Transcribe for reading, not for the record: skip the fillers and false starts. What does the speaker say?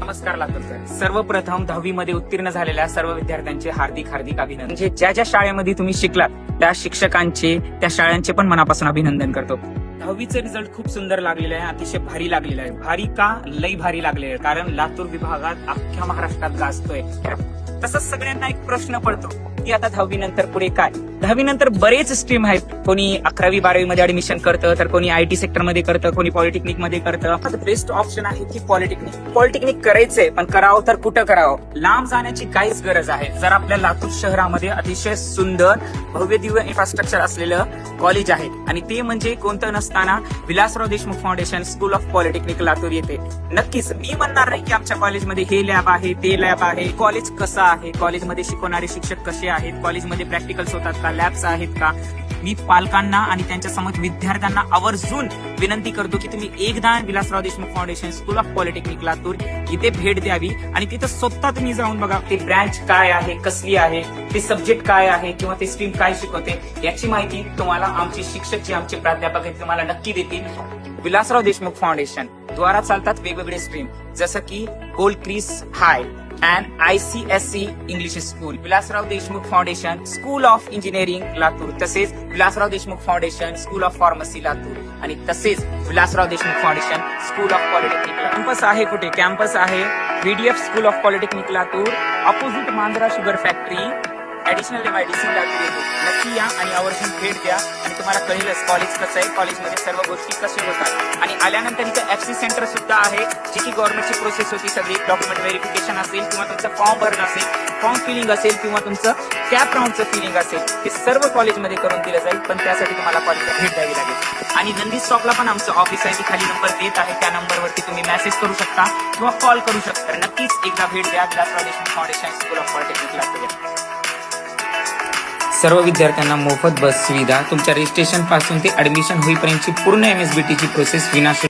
नमस्कार लातूरकर. सर्वप्रथम 10वी मध्ये उत्तीर्ण झालेल्या सर्व विद्यार्थ्यांचे हार्दिक अभिनंदन. म्हणजे ज्या ज्या शाळेमध्ये तुम्ही शिकलात त्या शिक्षकांचे, त्या शाळांचे पण मनापासून अभिनंदन करतो. 10वीचे रिझल्ट खूप सुंदर लागलेले आहे, अतिशय भारी लागलेला आहे. भारी का? लई भारी लागलेलं आहे, कारण लातूर विभागात अख्ख्या महाराष्ट्रात गाजतोय. तसंच सगळ्यांना एक प्रश्न पडतो की आता 10वी नंतर पुढे काय? 10वी नंतर बरेच स्ट्रीम आहेत. कोणी 11वी 12वी मध्ये ऍडमिशन करतं, तर कोणी IT सेक्टर मध्ये करतं, कोणी पॉलिटेक्निक मध्ये करतं. बेस्ट ऑप्शन आहे की पॉलिटेक्निक करायचंय, पण करावं तर कुठं करावं? लांब जाण्याची काहीच गरज आहे. जर आपल्या लातूर शहरामध्ये अतिशय सुंदर भव्य दिव्य इन्फ्रास्ट्रक्चर असलेलं कॉलेज आहे, आणि ते म्हणजे कोणतं नसताना Vilasrao Deshmukh foundation school of polytechnic Latur येते. नक्कीच मी म्हणणार नाही की आमच्या कॉलेजमध्ये हे लॅब आहे, ते लॅब आहे. कॉलेज कसं आहे, कॉलेजमध्ये शिकवणारे शिक्षक कसे आहेत, कॉलेजमध्ये प्रॅक्टिकल्स होतात का, लॅब्स आहेत का? मी पालकांना आणि त्यांच्या समोर विद्यार्थ्यांना आवर्जून विनंती करतो की तुम्ही एकदा Vilasrao Deshmukh foundation school of polytechnic Latur इथे भेट द्यावी आणि तिथं स्वतः तुम्ही जाऊन बघा ते ब्रँच काय आहे, कसली आहे, ते सब्जेक्ट काय आहे, किंवा ते स्ट्रीम काय शिकवते याची माहिती तुम्हाला आमचे शिक्षक जे आमचे प्राध्यापक आहेत तुम्हाला नक्की देतील. विलासराव देशमुख फाउंडेशन द्वारा चालतात वेगवेगळे स्ट्रीम, जसं की gold crest high and ICSE English school, Vilasrao Deshmukh foundation school of engineering Latur, तसेच Vilasrao Deshmukh foundation school of pharmacy Latur, आणि तसेच Vilasrao Deshmukh foundation school of polytechnic. Campus आहे कुठे? कॅम्पस आहे VDF school of polytechnic Latur, opposite Manjara sugar factory, additional MIDC Latur येतो. नक्की या आणि आवर्जून भेट द्या आणि तुम्हाला कळेलच कॉलेज कसं आहे, कॉलेजमध्ये सर्व गोष्टी कशा होतात. आणि आल्यानंतर इथं FC सेंटर सुद्धा आहे, जी की गव्हर्नमेंटची प्रोसेस होती सगळी. डॉक्युमेंट व्हेरिफिकेशन असेल, किंवा तुमचं फॉर्म भरणं असेल, फॉर्म फिलिंग असेल, किंवा तुमचं कॅप राऊंडचं फिलिंग असेल, हे सर्व कॉलेजमध्ये करून दिलं जाईल. पण त्यासाठी तुम्हाला कॉलेजला भेट द्यावी लागेल. आणि नंदी स्टॉपला पण आमचं ऑफिस आहे, खाली नंबर देत आहे, त्या नंबरवरती तुम्ही मेसेज करू शकता किंवा कॉल करू शकता. तर नक्कीच एकदा भेट द्या Vilasrao Deshmukh foundation school of polytechnic Latur. सर्व विद्यार्थ्यांना मोफत बस सुविधा, तुमच्या रजिस्ट्रेशन पासून ते ऍडमिशन होईपर्यंतची पूर्ण MSBT ची प्रोसेस विनाशुल्क.